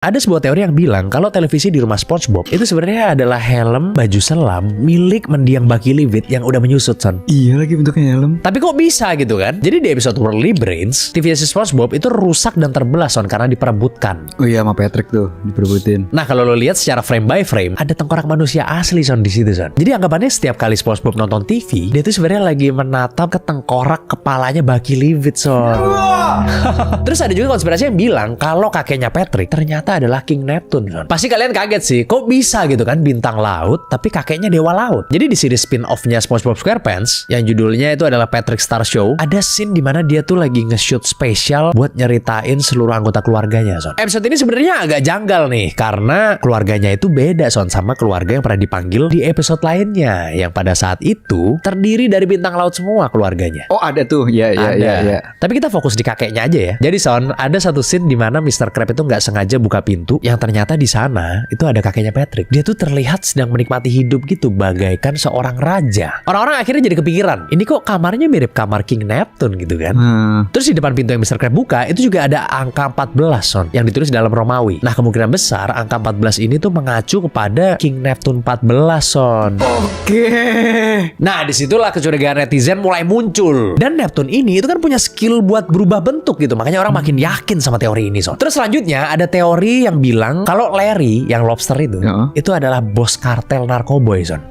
Ada sebuah teori yang bilang kalau televisi di rumah SpongeBob itu sebenarnya adalah helm baju selam milik mendiang Bucky Leavitt yang udah menyusut, Son. Iya lagi bentuknya helm. Tapi kok bisa gitu kan? Jadi di episode Worldly Brains, TV SpongeBob itu rusak dan terbelah, Son, karena diperebutkan. Oh iya, sama Patrick tuh diperebutin. Nah, kalau lo lihat secara frame by frame, ada tengkorak manusia asli, Son, di situ, Son. Jadi anggapannya setiap kali SpongeBob nonton TV, dia tuh sebenarnya lagi menatap ke tengkorak kepalanya Bucky Leavitt, Son. Terus ada juga konspirasi yang bilang kalau kakeknya Patrick ternyata adalah King Neptune, Son. Pasti kalian kaget sih, kok bisa gitu kan bintang laut tapi kakeknya dewa laut. Jadi di series spin-off-nya SpongeBob SquarePants yang judulnya itu adalah Patrick Star Show, ada scene di mana dia tuh lagi nge-shoot spesial buat nyeritain seluruh anggota keluarganya, Son. Episode ini sebenarnya agak janggal nih karena keluarganya itu beda, Son, sama keluarga yang pernah dipanggil di episode lainnya yang pada saat itu terdiri dari bintang laut semua keluarganya. Oh ada tuh, ya. Tapi kita fokus di kakeknya aja ya. Jadi, Son, ada satu scene di mana Mr. Krabs itu nggak sengaja buka pintu yang ternyata di sana itu ada kakeknya Patrick. Dia tuh terlihat sedang menikmati hidup gitu bagaikan seorang raja. Orang-orang akhirnya jadi kepikiran, ini kok kamarnya mirip kamar King Neptune gitu kan. Terus di depan pintu yang Mr. Krabs buka itu juga ada angka 14, Son, yang ditulis dalam Romawi. Nah, kemungkinan besar angka 14 ini tuh mengacu kepada King Neptune 14, Son. Oke. Nah, disitulah kecurigaan netizen mulai muncul. Dan Neptune ini itu kan punya skill buat berubah bentuk gitu. Makanya orang makin yakin sama teori ini, Son. Terus selanjutnya ada teori yang bilang kalau Larry yang lobster itu adalah bos kartel narkoboy, Son.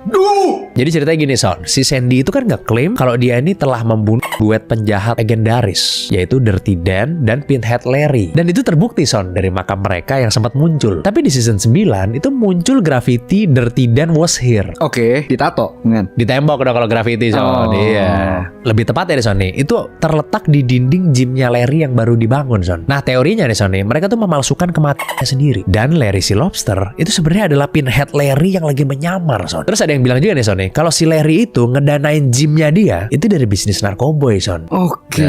Jadi ceritanya gini, Son. Si Sandy itu kan ngeklaim kalau dia ini telah membunuh duet penjahat legendaris, yaitu Dirty Dan dan Pinhead Larry. Dan itu terbukti, Son, dari makam mereka yang sempat muncul. Tapi di season 9 itu muncul graffiti Dirty Dan was here. Oke, ditato kan? Di tembok dong kalau graffiti, Son. Iya. Lebih tepatnya nih, Son, nih, itu terletak di dinding gymnya Larry yang baru dibangun, Son. Nah, teorinya nih, Son, nih, mereka tuh memalsukan kematiannya sendiri. Dan Larry si lobster itu sebenarnya adalah Pinhead Larry yang lagi menyamar, Son. Terus ada yang bilang juga nih, Son, nih, kalau si Larry itu ngedanain gymnya dia itu dari bisnis narkoboy, Son. Oke.